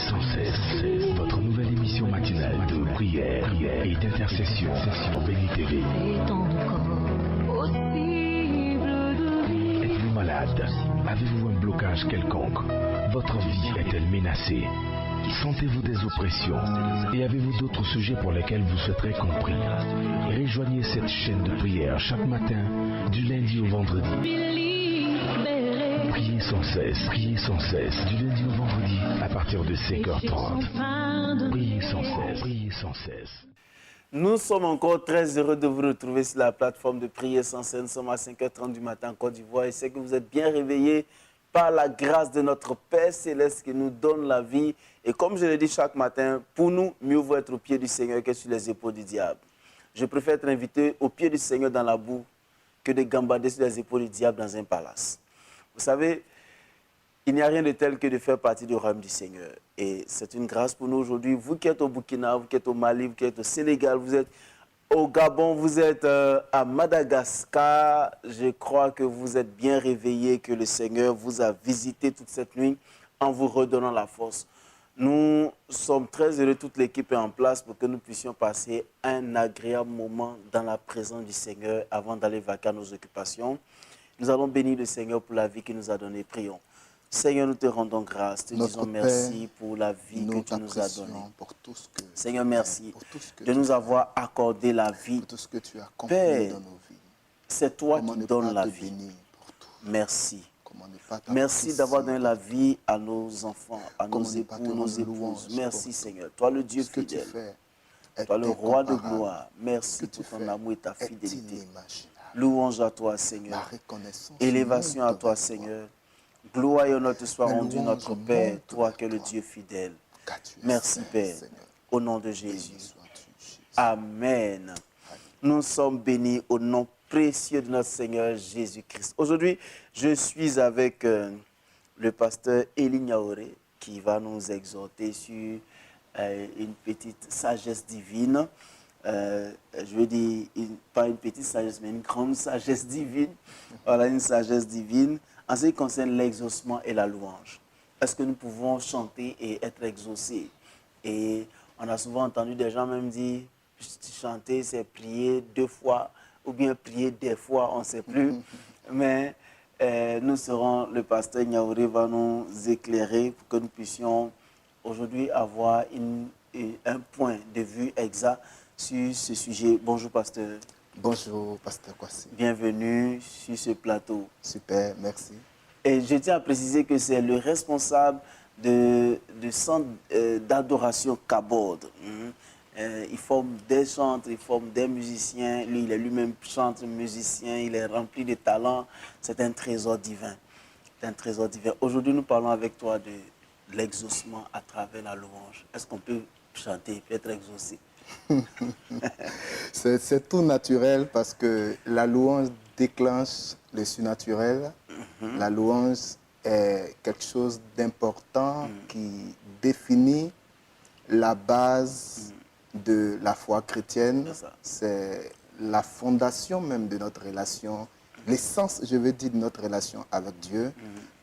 sans cesse, votre nouvelle émission matinale de prière et d'intercession sur Béni TV. Êtes-vous malade? Avez-vous un blocage quelconque? Votre vie est-elle menacée? Sentez-vous des oppressions? Et avez-vous d'autres sujets pour lesquels vous souhaiterez qu'on prie? Rejoignez cette chaîne de prière chaque matin, du lundi au vendredi. Priez sans cesse, du lundi au vendredi, à partir de 5h30. Priez sans cesse. Nous sommes encore très heureux de vous retrouver sur la plateforme de Prier sans cesse. Nous sommes à 5h30 du matin en Côte d'Ivoire et c'est que vous êtes bien réveillés par la grâce de notre Père Céleste qui nous donne la vie. Et comme je le dis chaque matin, pour nous, mieux vaut être au pied du Seigneur que sur les épaules du diable. Je préfère être invité au pied du Seigneur dans la boue que de gambader sur les épaules du diable dans un palace. Vous savez, il n'y a rien de tel que de faire partie du royaume du Seigneur. Et c'est une grâce pour nous aujourd'hui. Vous qui êtes au Burkina, vous qui êtes au Mali, vous qui êtes au Sénégal, vous êtes au Gabon, vous êtes à Madagascar. Je crois que vous êtes bien réveillés, que le Seigneur vous a visité toute cette nuit en vous redonnant la force. Nous sommes très heureux, toute l'équipe est en place pour que nous puissions passer un agréable moment dans la présence du Seigneur avant d'aller vaquer à nos occupations. Nous allons bénir le Seigneur pour la vie qu'il nous a donnée. Prions. Seigneur, nous te rendons grâce, te disons merci pour la vie que tu nous as donnée. Seigneur, merci de nous avoir accordé la vie. Père, c'est toi qui donnes la vie. Merci. Merci d'avoir donné la vie à nos enfants, à nos époux, nos épouses. Merci Seigneur. Toi le Dieu fidèle, toi le roi de gloire. Merci pour ton amour et ta fidélité. Louange à toi Seigneur. Élévation à toi Seigneur. Gloire et honneur te soit rendu notre Père, toi qui es le Dieu fidèle. Merci Père, au nom de Jésus. Amen. Nous sommes bénis au nom précieux de notre Seigneur Jésus-Christ. Aujourd'hui, je suis avec le pasteur Eli Niaoré qui va nous exhorter sur une petite sagesse divine. Je veux dire, pas une petite sagesse, mais une grande sagesse divine. Voilà, une sagesse divine. En ce qui concerne l'exaucement et la louange, est-ce que nous pouvons chanter et être exaucés? Et on a souvent entendu des gens même dire, chanter c'est prier 2 fois, ou bien prier des fois, on ne sait plus. Mais nous serons, le pasteur Niaoré va nous éclairer pour que nous puissions aujourd'hui avoir un point de vue exact sur ce sujet. Bonjour pasteur. Bonjour, pasteur Kwasi. Bienvenue sur ce plateau. Super, merci. Et je tiens à préciser que c'est le responsable du centre d'adoration Kabod. Il forme des chantres, il forme des musiciens. Lui, il est lui-même chanteur, musicien, il est rempli de talents. C'est un trésor divin. C'est un trésor divin. Aujourd'hui, nous parlons avec toi de l'exaucement à travers la louange. Est-ce qu'on peut chanter et être exaucé? C'est tout naturel parce que la louange déclenche le surnaturel. La louange est quelque chose d'important qui définit la base de la foi chrétienne. C'est la fondation même de notre relation, l'essence, je veux dire, de notre relation avec Dieu.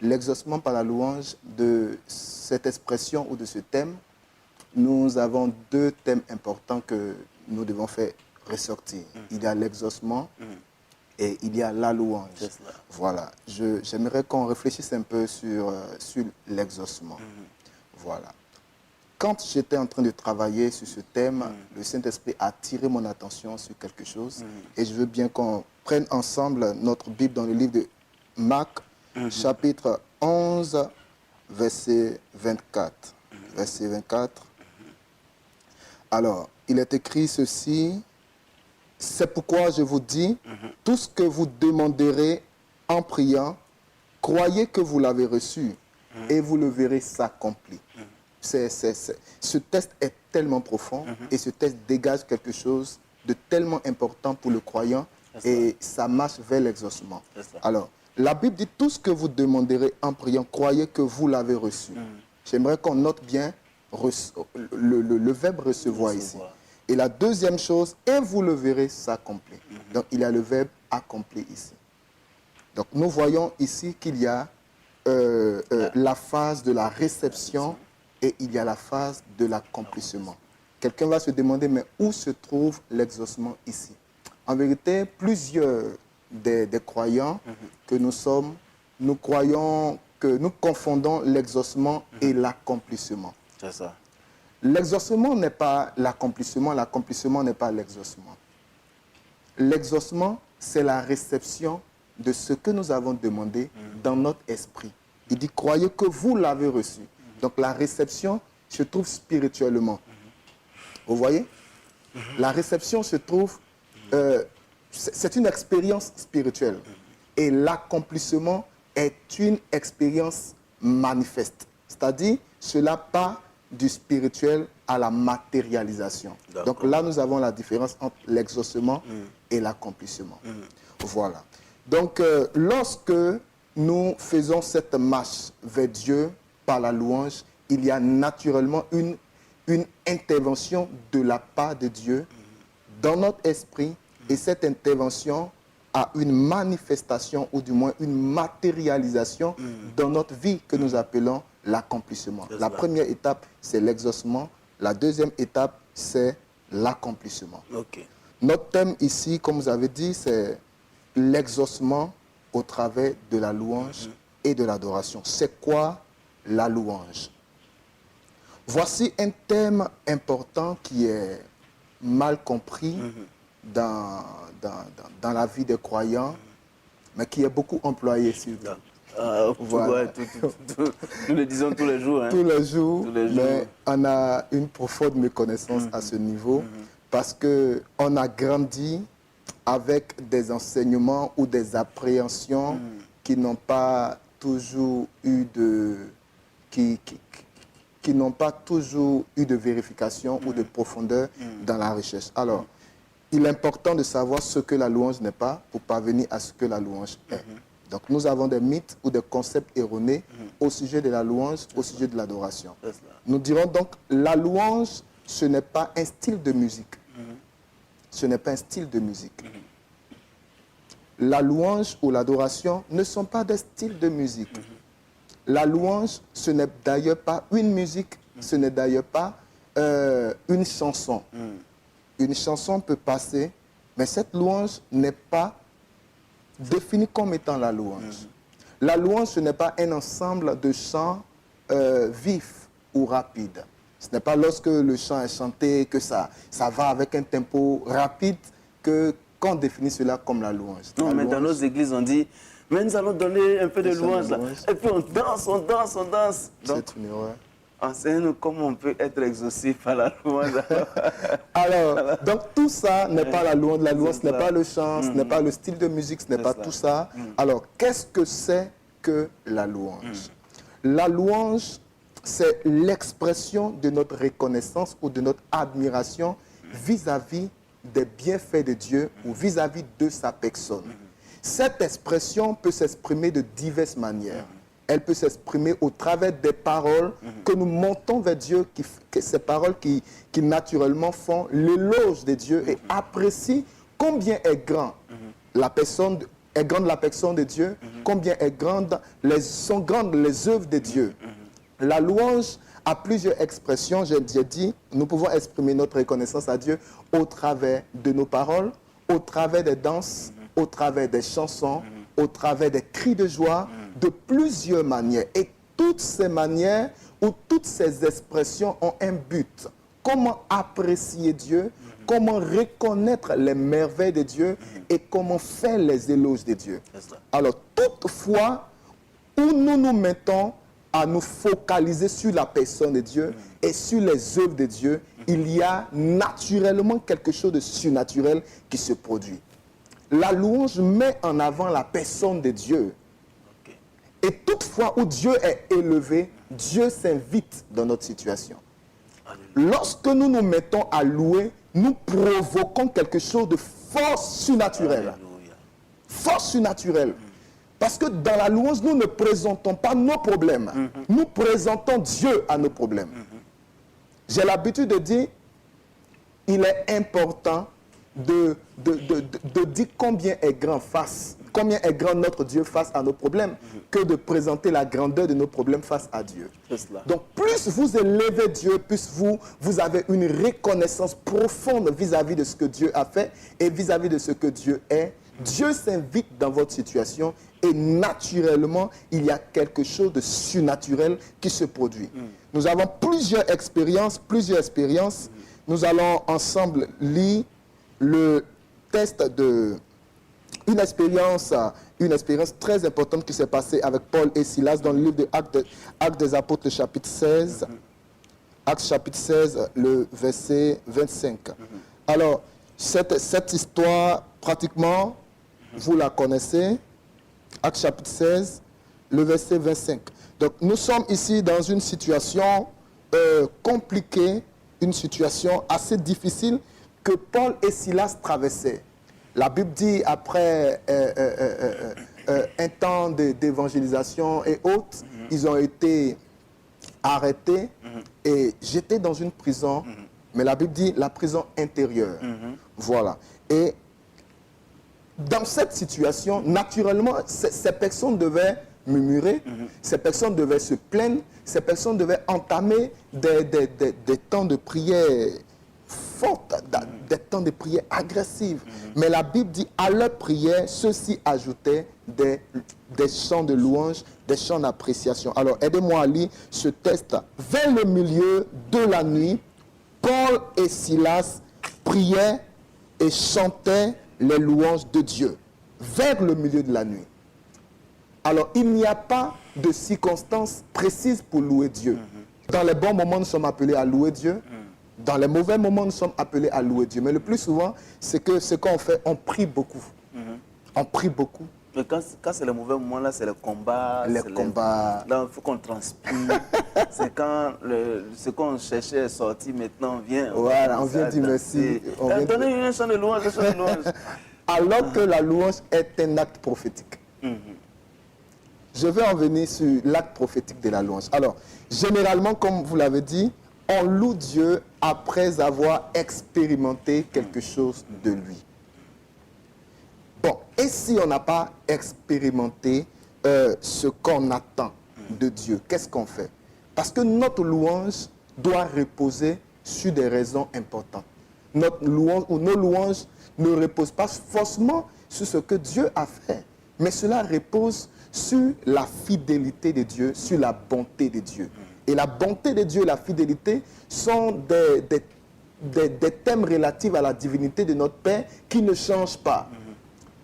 L'exaucement par la louange de cette expression ou de ce thème, nous avons 2 thèmes importants que nous devons faire ressortir. Il y a l'exaucement et il y a la louange. Voilà. J'aimerais qu'on réfléchisse un peu sur l'exaucement. Voilà. Quand j'étais en train de travailler sur ce thème, le Saint-Esprit a attiré mon attention sur quelque chose. Et je veux bien qu'on prenne ensemble notre Bible dans le livre de Marc, chapitre 11, verset 24. Verset 24. Alors, il est écrit ceci, « C'est pourquoi je vous dis, tout ce que vous demanderez en priant, croyez que vous l'avez reçu et vous le verrez s'accomplir. » Ce texte est tellement profond et ce texte dégage quelque chose de tellement important pour le croyant et ça marche vers l'exaucement. Alors, la Bible dit, « Tout ce que vous demanderez en priant, croyez que vous l'avez reçu. » J'aimerais qu'on note bien le verbe recevoir ici. Et la deuxième chose, et vous le verrez s'accomplir. Donc il y a le verbe accomplir ici. Donc nous voyons ici qu'il y a la phase de la réception et il y a la phase de l'accomplissement. Quelqu'un va se demander, mais où se trouve l'exaucement ici? En vérité, plusieurs des croyants que nous sommes, nous croyons que nous confondons l'exaucement et l'accomplissement. C'est ça. L'exaucement n'est pas l'accomplissement, l'accomplissement n'est pas l'exaucement. L'exaucement, c'est la réception de ce que nous avons demandé dans notre esprit. Il dit, croyez que vous l'avez reçu. Donc la réception se trouve spirituellement. Vous voyez? La réception se trouve, c'est une expérience spirituelle. Et l'accomplissement est une expérience manifeste. C'est-à-dire, cela part du spirituel à la matérialisation. Donc là, nous avons la différence entre l'exaucement et l'accomplissement. Voilà. Donc, lorsque nous faisons cette marche vers Dieu par la louange, il y a naturellement une intervention de la part de Dieu dans notre esprit, et cette intervention a une manifestation, ou du moins une matérialisation dans notre vie que nous appelons l'accomplissement. La première étape, c'est l'exaucement. La deuxième étape, c'est l'accomplissement. Okay. Notre thème ici, comme vous avez dit, c'est l'exaucement au travers de la louange et de l'adoration. C'est quoi la louange? Voici un thème important qui est mal compris dans la vie des croyants, mais qui est beaucoup employé sur voilà. Nous le disons tous les jours. Hein. Tous les jours, mais on a une profonde méconnaissance à ce niveau, parce qu'on a grandi avec des enseignements ou des appréhensions qui n'ont pas toujours eu de... qui n'ont pas toujours eu de vérification ou de profondeur dans la recherche. Alors, il est important de savoir ce que la louange n'est pas pour parvenir à ce que la louange est. Donc, nous avons des mythes ou des concepts erronés au sujet de la louange, au sujet de l'adoration. Nous dirons donc, la louange, ce n'est pas un style de musique. Ce n'est pas un style de musique. La louange ou l'adoration ne sont pas des styles de musique. La louange, ce n'est d'ailleurs pas une musique, ce n'est d'ailleurs pas une chanson. Une chanson peut passer, mais cette louange n'est pas définie comme étant la louange. La louange, ce n'est pas un ensemble de chants vifs ou rapides. Ce n'est pas lorsque le chant est chanté que ça va avec un tempo rapide qu'on définit cela comme la louange. Non, mais dans nos églises, on dit, mais nous allons donner un peu de louange là. Et puis on danse, on danse, on danse. C'est une erreur. Enseigne-nous comment on peut être exaucé par la louange. Alors, donc tout ça n'est pas la louange. La louange, ce n'est pas le chant, ce n'est pas le style de musique, ce n'est pas tout ça. Alors, qu'est-ce que c'est que la louange? La louange, c'est l'expression de notre reconnaissance ou de notre admiration vis-à-vis des bienfaits de Dieu ou vis-à-vis de sa personne. Cette expression peut s'exprimer de diverses manières. Elle peut s'exprimer au travers des paroles que nous montons vers Dieu, ces paroles qui naturellement font l'éloge de Dieu et apprécient combien est grande la personne de Dieu, combien sont grandes les œuvres de Dieu. La louange a plusieurs expressions, j'ai dit, nous pouvons exprimer notre reconnaissance à Dieu au travers de nos paroles, au travers des danses, au travers des chansons, au travers des cris de joie, de plusieurs manières. Et toutes ces manières ou toutes ces expressions ont un but. Comment apprécier Dieu, comment reconnaître les merveilles de Dieu et comment faire les éloges de Dieu. Alors, toutefois, où nous nous mettons à nous focaliser sur la personne de Dieu et sur les œuvres de Dieu, il y a naturellement quelque chose de surnaturel qui se produit. La louange met en avant la personne de Dieu. Et toutefois où Dieu est élevé, Dieu s'invite dans notre situation. Lorsque nous nous mettons à louer, nous provoquons quelque chose de force surnaturelle. Force surnaturelle. Parce que dans la louange, nous ne présentons pas nos problèmes. Nous présentons Dieu à nos problèmes. J'ai l'habitude de dire, il est important de dire combien est grand face combien est grand notre Dieu face à nos problèmes que de présenter la grandeur de nos problèmes face à Dieu. Donc, plus vous élevez Dieu, plus vous avez une reconnaissance profonde vis-à-vis de ce que Dieu a fait et vis-à-vis de ce que Dieu est. Dieu s'invite dans votre situation et naturellement, il y a quelque chose de surnaturel qui se produit. Nous avons plusieurs expériences. Nous allons ensemble lire le test de une expérience très importante qui s'est passée avec Paul et Silas dans le livre de Actes des Apôtres, chapitre 16. Actes chapitre 16, le verset 25. Alors, cette histoire, pratiquement, vous la connaissez. Actes chapitre 16, le verset 25. Donc, nous sommes ici dans une situation compliquée, une situation assez difficile que Paul et Silas traversaient. La Bible dit, après un temps d'évangélisation et autres, ils ont été arrêtés et jetés dans une prison. Mais la Bible dit la prison intérieure. Voilà. Et dans cette situation, naturellement, ces personnes devaient murmurer, ces personnes devaient se plaindre, ces personnes devaient entamer des temps de prière fortes, des temps de prière agressives. Mais la Bible dit, à leur prière, ceux-ci ajoutaient des chants de louange, des chants d'appréciation. Alors, aidez-moi à lire ce texte. Vers le milieu de la nuit, Paul et Silas priaient et chantaient les louanges de Dieu. Vers le milieu de la nuit. Alors, il n'y a pas de circonstances précises pour louer Dieu. Dans les bons moments, nous sommes appelés à louer Dieu. Dans les mauvais moments, nous sommes appelés à louer Dieu. Mais le plus souvent, c'est que ce qu'on fait, on prie beaucoup. On prie beaucoup. Mais quand c'est le mauvais moment, là, c'est le combat. Les combats. Là, il faut qu'on transpire. C'est quand ce qu'on cherchait est sorti, maintenant on vient. Voilà, on vient dire merci. Donnez un chant de louange, un chant de louange. Alors que la louange est un acte prophétique. Je vais en venir sur l'acte prophétique de la louange. Alors, généralement, comme vous l'avez dit, on loue Dieu après avoir expérimenté quelque chose de lui. Bon, et si on n'a pas expérimenté ce qu'on attend de Dieu, qu'est-ce qu'on fait? Parce que notre louange doit reposer sur des raisons importantes. Notre louange ou nos louanges ne reposent pas forcément sur ce que Dieu a fait, mais cela repose sur la fidélité de Dieu, sur la bonté de Dieu. Et la bonté de Dieu et la fidélité sont des thèmes relatifs à la divinité de notre Père qui ne changent pas.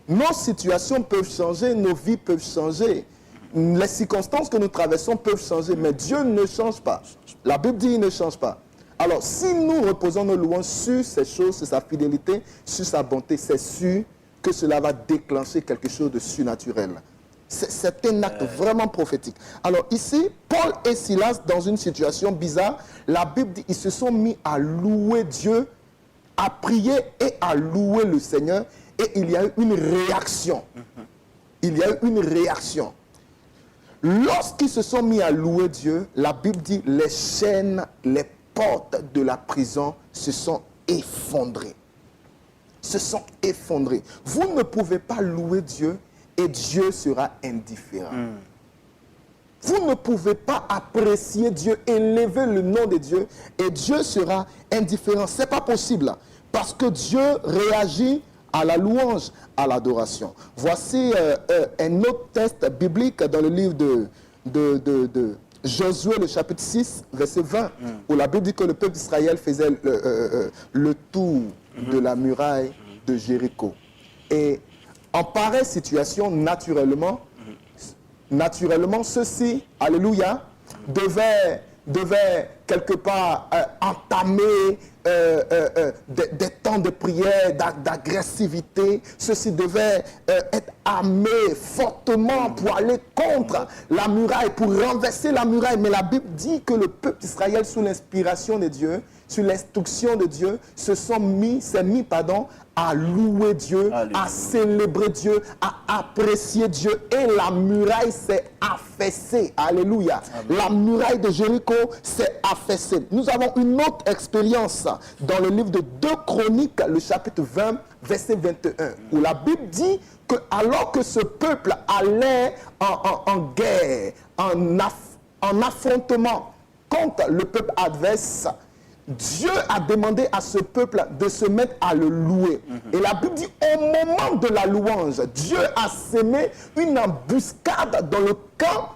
Nos situations peuvent changer, nos vies peuvent changer. Les circonstances que nous traversons peuvent changer, mais Dieu ne change pas. La Bible dit qu'il ne change pas. Alors, si nous reposons nos louanges sur ces choses, sur sa fidélité, sur sa bonté, c'est sûr que cela va déclencher quelque chose de surnaturel. C'est un acte vraiment prophétique. Alors ici, Paul et Silas, dans une situation bizarre, la Bible dit qu'ils se sont mis à louer Dieu, à prier et à louer le Seigneur. Et il y a eu une réaction. Il y a eu une réaction. Lorsqu'ils se sont mis à louer Dieu, la Bible dit les chaînes, les portes de la prison se sont effondrées. Se sont effondrées. Vous ne pouvez pas louer Dieu et Dieu sera indifférent. Vous ne pouvez pas apprécier Dieu, élever le nom de Dieu et Dieu sera indifférent. Ce n'est pas possible parce que Dieu réagit à la louange, à l'adoration. Voici un autre texte biblique dans le livre de Josué, le chapitre 6, verset 20, où la Bible dit que le peuple d'Israël faisait le tour de la muraille de Jéricho. Et en pareille situation, naturellement, ceux-ci, alléluia, devaient quelque part entamer des temps de prière, d'agressivité. Ceux-ci devaient être armés fortement pour aller contre la muraille, pour renverser la muraille. Mais la Bible dit que le peuple d'Israël, sous l'inspiration de Dieu, sur l'instruction de Dieu, s'est mis à louer Dieu, Alléluia. à célébrer Dieu, à apprécier Dieu. Et la muraille s'est affaissée. Alléluia. Amen. La muraille de Jéricho s'est affaissée. Nous avons une autre expérience dans le livre de 2 Chroniques, le chapitre 20, verset 21, où la Bible dit que alors que ce peuple allait en guerre, en affrontement contre le peuple adverse, Dieu a demandé à ce peuple de se mettre à le louer. Et la Bible dit, au moment de la louange, Dieu a semé une embuscade dans le camp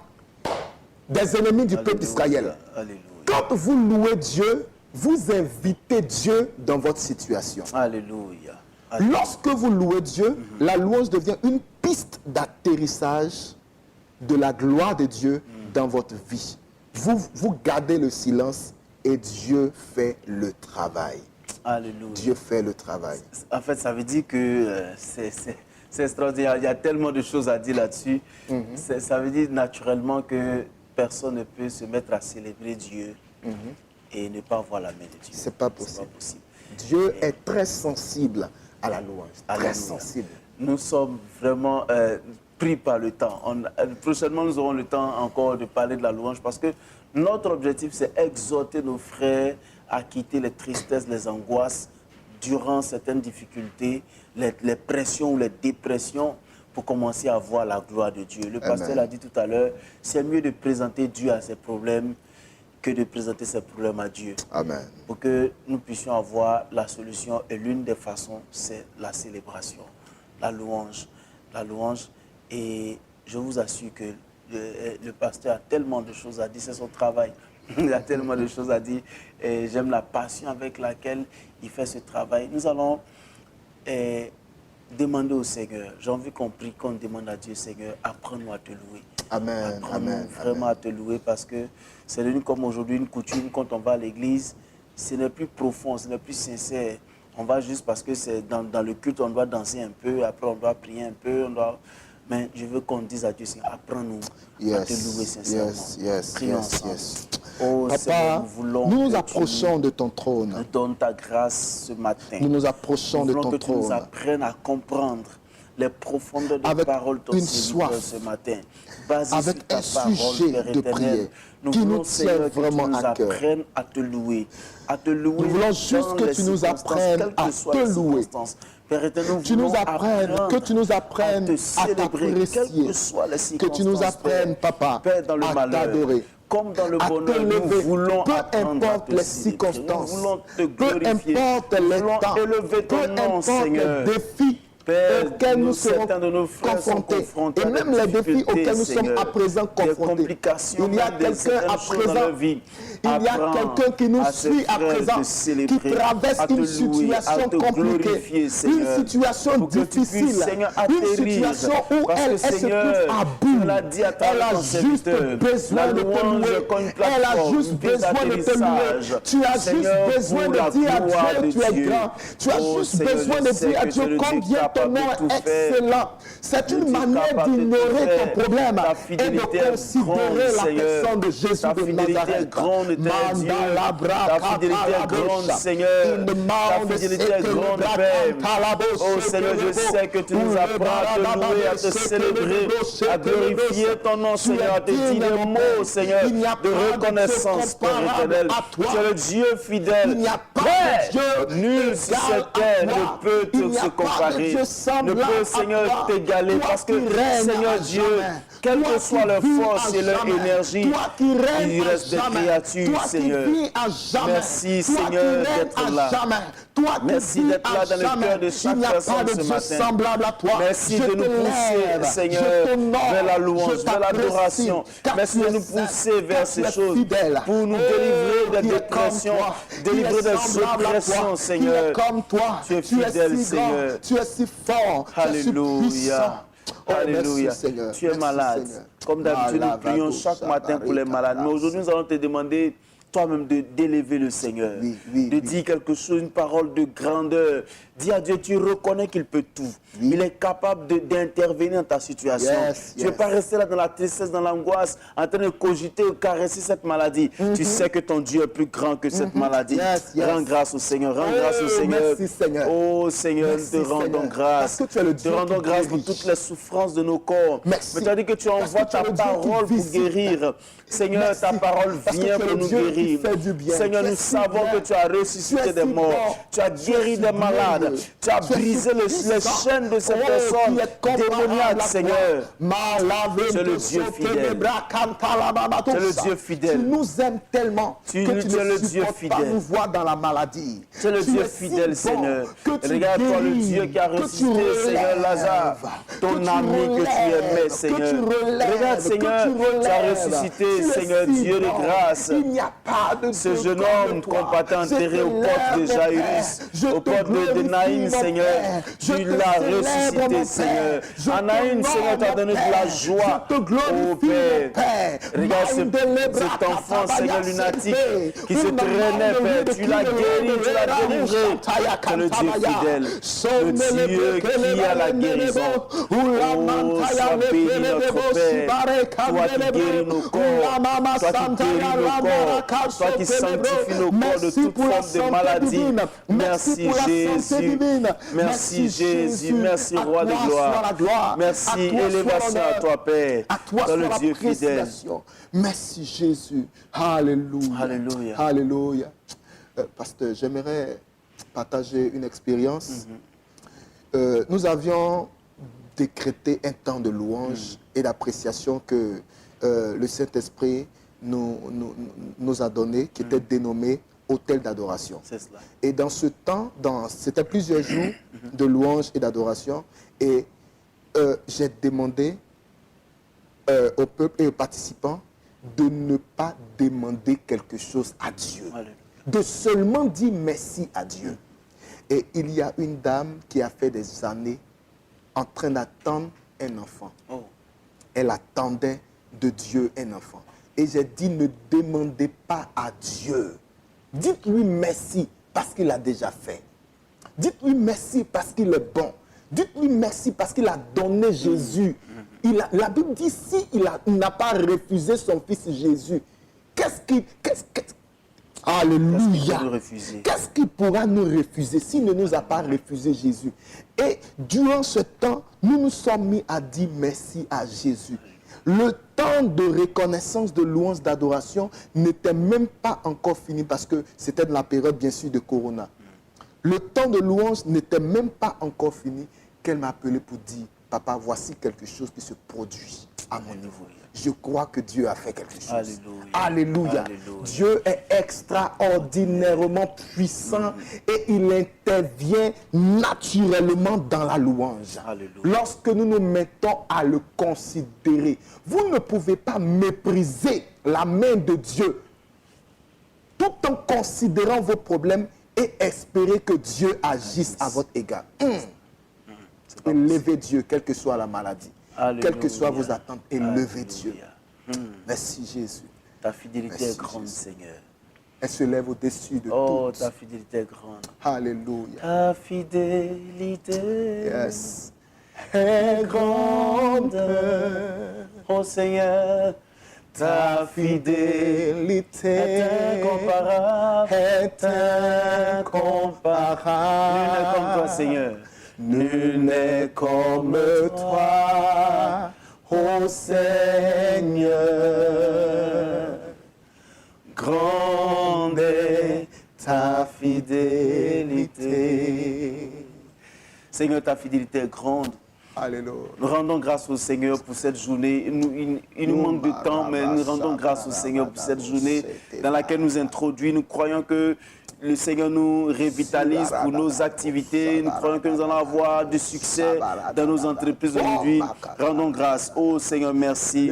des ennemis du peuple d'Israël. Alléluia. Quand vous louez Dieu, vous invitez Dieu dans votre situation. Alléluia. Lorsque vous louez Dieu, la louange devient une piste d'atterrissage de la gloire de Dieu dans votre vie. Vous gardez le silence et Dieu fait le travail. Alléluia. Dieu fait le travail. En fait, ça veut dire que c'est extraordinaire. Il y a tellement de choses à dire là-dessus. Ça veut dire naturellement que personne ne peut se mettre à célébrer Dieu et ne pas voir la main de Dieu. C'est pas possible. C'est pas possible. Dieu est très sensible à la louange. Alléluia. Très sensible. Nous sommes vraiment pris par le temps. Prochainement, nous aurons le temps encore de parler de la louange parce que notre objectif, c'est exhorter nos frères à quitter les tristesses, les angoisses durant certaines difficultés, les pressions ou les dépressions pour commencer à voir la gloire de Dieu. Le pasteur l'a dit tout à l'heure, c'est mieux de présenter Dieu à ses problèmes que de présenter ses problèmes à Dieu. Amen. Pour que nous puissions avoir la solution. Et l'une des façons, c'est la célébration, la louange. La louange. Et je vous assure que le pasteur a tellement de choses à dire, c'est son travail. Il a tellement de choses à dire. Et j'aime la passion avec laquelle il fait ce travail. Nous allons demander au Seigneur. J'ai envie qu'on prie, qu'on demande à Dieu, Seigneur, apprends-nous à te louer. Amen. Amen. Vraiment à te louer parce que c'est devenu comme aujourd'hui une coutume quand on va à l'église. Ce n'est plus profond, ce n'est plus sincère. On va juste parce que c'est dans le culte, on doit danser un peu, après on doit prier un peu, mais je veux qu'on dise à Dieu, Seigneur, apprends-nous à te louer sincèrement. Prions ensemble. Oh, Papa, Seigneur, nous nous approchons de ton trône. nous donne ta grâce ce matin. Nous nous approchons de Nous voulons ton que tu nous trône. apprennes à comprendre les profondeurs de Avec parole de ton une Seigneur soif, ce matin. Basé avec sur ta un parole, sujet Père de éternel. prière Nous qui voulons, nous tient Seigneur, que vraiment tu nous à cœur. apprennes à te louer. À te louer. Nous voulons juste dans que les tu nous circonstances, apprennes quelles que à soient te les louer. circonstances. Père éternel, Tu nous voulons apprennes, apprendre que tu nous apprennes te à célébrer, quelles t'apprécier, que soient les que circonstances. tu nous apprennes, Père. Papa, Père, dans le à malheur, t'adorer, comme dans le à te bonheur, nous lever, voulons peu apprendre à importe te les célébrer. circonstances, Nous voulons te peu glorifier. importe Nous les voulons temps, élever peu ton nom, importe Seigneur. les défis Père, auxquels nous serons certains de nos frères sont confrontés, confrontés et à des même les défis difficultés, auxquels nous sommes Seigneur, à présent des confrontés. complications, Il y a même des quelqu'un certaines à choses dans présent, leur vie. il y a Apprends quelqu'un qui nous à ses suit à frères présent, de célébrer, qui traverse à te une louer, situation à te compliquée, glorifier, Seigneur, une situation pour que tu puisses, difficile, Seigneur, une atterrir, situation où parce que, elle se Seigneur, trouve à bout. tu l'as dit à travers Elle a ton juste serviteur, besoin la de te louange louer. comme une Elle a plateforme, juste une piste besoin de te d'atterrissage. louer. Tu as Seigneur, juste besoin pour de la dire à gloire Dieu, de tu es Dieu. grand. Tu as Oh, juste Seigneur, besoin je de sais dire à que Dieu tu es le Dieu combien ton capable nom de tout est faire. excellent. C'est Le une Dieu manière capable de tout d'ignorer faire. ton problème Ta et fidélité de est considérer grande, la Seigneur. personne de Jésus Ta de fidélité est Nazareth. grande, éternel Dieu. Ta fidélité est grande, Seigneur. Ta fidélité est grande, Père. Oh Seigneur, je sais que tu nous apprends à te louer, à te célébrer, à glorifier ton nom, Seigneur, à te dire des mots, Seigneur, de reconnaissance, Père éternel. Tu es le Dieu fidèle. Père, nul sur cette terre ne peut se comparer, ne peut, Seigneur, t'égaler, parce que, Seigneur Dieu, quelle que soit leur force et leur énergie, il reste des créatures, Seigneur. Merci, Seigneur, d'être là. Merci d'être là dans le cœur de chaque personne ce matin. Merci de nous pousser, Seigneur, vers la louange, vers l'adoration. Merci de nous pousser vers ces choses pour nous délivrer des dépressions, délivrer des oppressions, Seigneur. Tu es fidèle, Seigneur. Tu es si fort. Alléluia. Alléluia. Tu es malade. Comme d'habitude, nous prions chaque matin pour les malades. Mais aujourd'hui, nous allons te demander toi-même d'élever le Seigneur, de dire quelque chose, une parole de grandeur. Dis à Dieu, tu reconnais qu'il peut tout. Il est capable d'intervenir dans ta situation. Tu ne veux pas rester là dans la tristesse, dans l'angoisse, en train de cogiter ou caresser cette maladie. Tu sais que ton Dieu est plus grand que cette maladie. Rends grâce au Seigneur, rends grâce au Seigneur. Merci Seigneur. Oh Seigneur, nous te rendons grâce. Parce que tu es le Dieu te rendons grâce pour toutes les souffrances de nos corps. Mais tu as dit que tu envoies ta parole pour guérir. Seigneur, ta parole vient pour nous guérir. Seigneur, nous savons que tu as ressuscité des morts. Tu as guéri des malades. Tu as brisé les chaînes de ces personnes démoniaques, Seigneur. Tu es le Dieu fidèle. Tu es le Dieu fidèle. Tu nous aimes tellement que tu ne supportes pas nous voir dans la maladie. Tu es le Dieu fidèle, Seigneur. Regarde-toi, le Dieu qui a ressuscité, Seigneur Lazare, ton ami que tu aimais, Seigneur. Regarde, Seigneur, tu as ressuscité, Seigneur, Dieu de grâce. Il n'y a pas de ce jeune homme qu'on partait enterré aux portes de Jairus, aux portes de Naïm, Seigneur. Tu l'as ressuscité, Seigneur. À Naïm, Seigneur, tu as donné de la joie au Père. Regarde cet enfant, Seigneur, lunatique, qui se traînait, Père. Tu l'as guéri, tu l'as délivré. C'est le Dieu fidèle, le Dieu qui a la guérison. Oh, sois béni notre Père. Toi qui guéris nos corps, toi qui guéris nos corps, toi qui sanctifies nos corps de toute forme de maladie. Merci Jésus. Merci Jésus. Merci Roi de gloire. Merci, élévation à toi Père. Dans le Dieu fidèle. Merci Jésus. Alléluia. Alléluia. Alléluia. Pasteur, j'aimerais partager une expérience. Nous avions décrété un temps de louange et d'appréciation que le Saint-Esprit nous a donné, qui était dénommé hôtel d'adoration. C'est cela. Et dans ce temps, c'était plusieurs jours de louange et d'adoration, et j'ai demandé au peuple et aux participants de ne pas demander quelque chose à Dieu, de seulement dire merci à Dieu. Et il y a une dame qui a fait des années en train d'attendre un enfant. Elle attendait de Dieu un enfant. Et j'ai dit, ne demandez pas à Dieu. Dites-lui merci parce qu'il a déjà fait. Dites-lui merci parce qu'il est bon. Dites-lui merci parce qu'il a donné Jésus. La Bible dit, si il n'a pas refusé son fils Jésus, Alléluia. Qu'est-ce qu'il pourra nous refuser s'il ne nous a pas refusé Jésus? Et durant ce temps, nous nous sommes mis à dire merci à Jésus. Le temps de reconnaissance, de louange, d'adoration n'était même pas encore fini parce que c'était de la période, bien sûr, de Corona. Le temps de louange n'était même pas encore fini qu'elle m'a appelé pour dire, papa, voici quelque chose qui se produit à mon niveau. Je crois que Dieu a fait quelque chose. Alléluia. Alléluia. Alléluia. Dieu est extraordinairement puissant et il intervient naturellement dans la louange. Alléluia. Lorsque nous nous mettons à le considérer, vous ne pouvez pas mépriser la main de Dieu tout en considérant vos problèmes et espérer que Dieu agisse à votre égard. Élevez Dieu, quelle que soit la maladie. Alléluia. Quelles que soient vos attentes, élevez Dieu. Merci Jésus. Ta fidélité est grande, Jésus. Seigneur. Elle se lève au-dessus de tout. Oh, ta fidélité est grande. Alléluia. Ta fidélité est grande. Oh Seigneur, ta fidélité est incomparable. Est incomparable. Nul n'est comme toi, Seigneur. Nul n'est comme toi, ô Seigneur. Grande est ta fidélité. Seigneur, ta fidélité est grande. Alléluia. Nous rendons grâce au Seigneur pour cette journée. Il nous manque de temps, mais nous rendons grâce au Seigneur pour cette journée dans laquelle nous introduit. Nous croyons que le Seigneur nous revitalise pour nos activités. Nous croyons que nous allons avoir du succès dans nos entreprises aujourd'hui. Rendons grâce. Oh Seigneur, merci.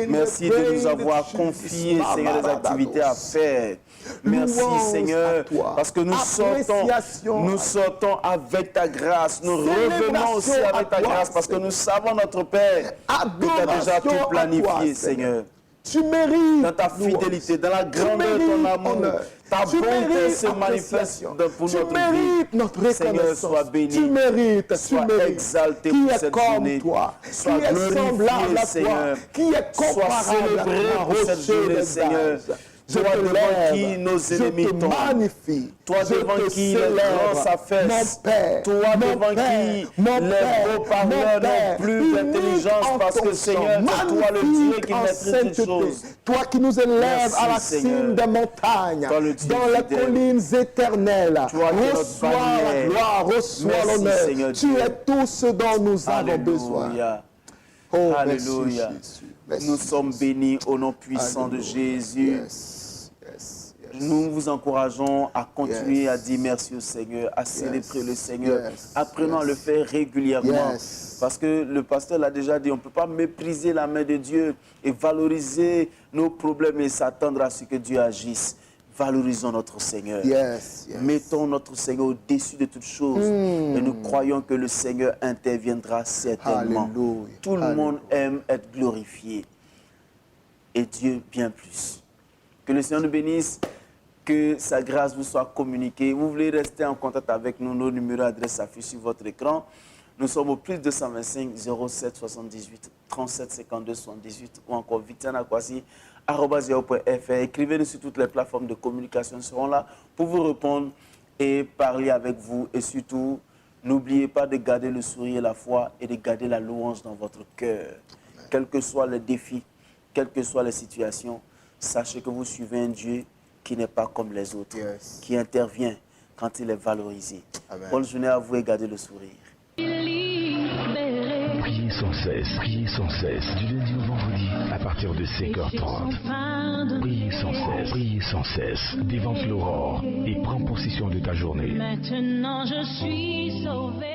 Merci de nous avoir confié, Seigneur, des activités à faire. Merci Seigneur, parce que nous sortons avec ta grâce. Nous revenons aussi avec ta grâce parce que nous savons, notre Père, que tu as déjà tout planifié, Seigneur. Tu mérites dans ta fidélité, dans la grandeur de ton amour. Ta bonté se manifeste pour notre vie. Notre Seigneur, sois béni. Tu mérites, sois exalté qui pour est cette comme journée. toi, Sois qui est semblable glorifié, à Seigneur. toi, qui est Sois comparable à célébré toi, pour cette journée, Seigneur. Toi devant qui nos ennemis tombent. Magnifie. Toi devant qui les grands s'affaissent. Mon Père. Toi devant qui les beaux parleurs n'ont plus d'intelligence parce que Seigneur, c'est toi le Dieu qui maîtrise toutes choses. Toi qui nous élèves Merci, à la Seigneur. cime des montagnes, Toi, le Dieu dans les fidèle. collines éternelles. Toi qui es notre Reçois la bannière. gloire, reçois Merci, l'honneur. Seigneur Tu Dieu. es tout ce dont nous avons besoin. Alléluia. Oh, Alléluia. merci, Jésus. Merci, Nous sommes bénis au nom puissant de Alléluia. Jésus. Yes, yes, yes. Nous vous encourageons à continuer Yes. à dire merci au Seigneur, à célébrer le Seigneur. Yes. Apprenons à Yes. le faire régulièrement. Yes. Parce que le pasteur l'a déjà dit, on ne peut pas mépriser la main de Dieu et valoriser nos problèmes et s'attendre à ce que Dieu agisse. Valorisons notre Seigneur. Yes, yes. Mettons notre Seigneur au-dessus de toutes choses. Et nous croyons que le Seigneur interviendra certainement. Alléluia. Tout le monde aime être glorifié. Et Dieu bien plus. Que le Seigneur nous bénisse. Que sa grâce vous soit communiquée. Vous voulez rester en contact avec nous, nos numéros d'adresse s'affichent sur votre écran. Nous sommes au plus 225 07 78 37 52 78 ou encore victianakwasi@yahoo.fr. Écrivez-nous sur toutes les plateformes de communication. Nous serons là pour vous répondre et parler avec vous. Et surtout, n'oubliez pas de garder le sourire, la foi et de garder la louange dans votre cœur. Quels que soient les défis, quelles que soient les situations, sachez que vous suivez un Dieu qui n'est pas comme les autres, Yes. qui intervient quand il est valorisé. Amen. Bonne journée à vous et gardez le sourire. Priez sans cesse, du lundi au vendredi, à partir de 5h30. Priez sans cesse, dévance l'aurore et prends possession de ta journée. Maintenant je suis sauvé.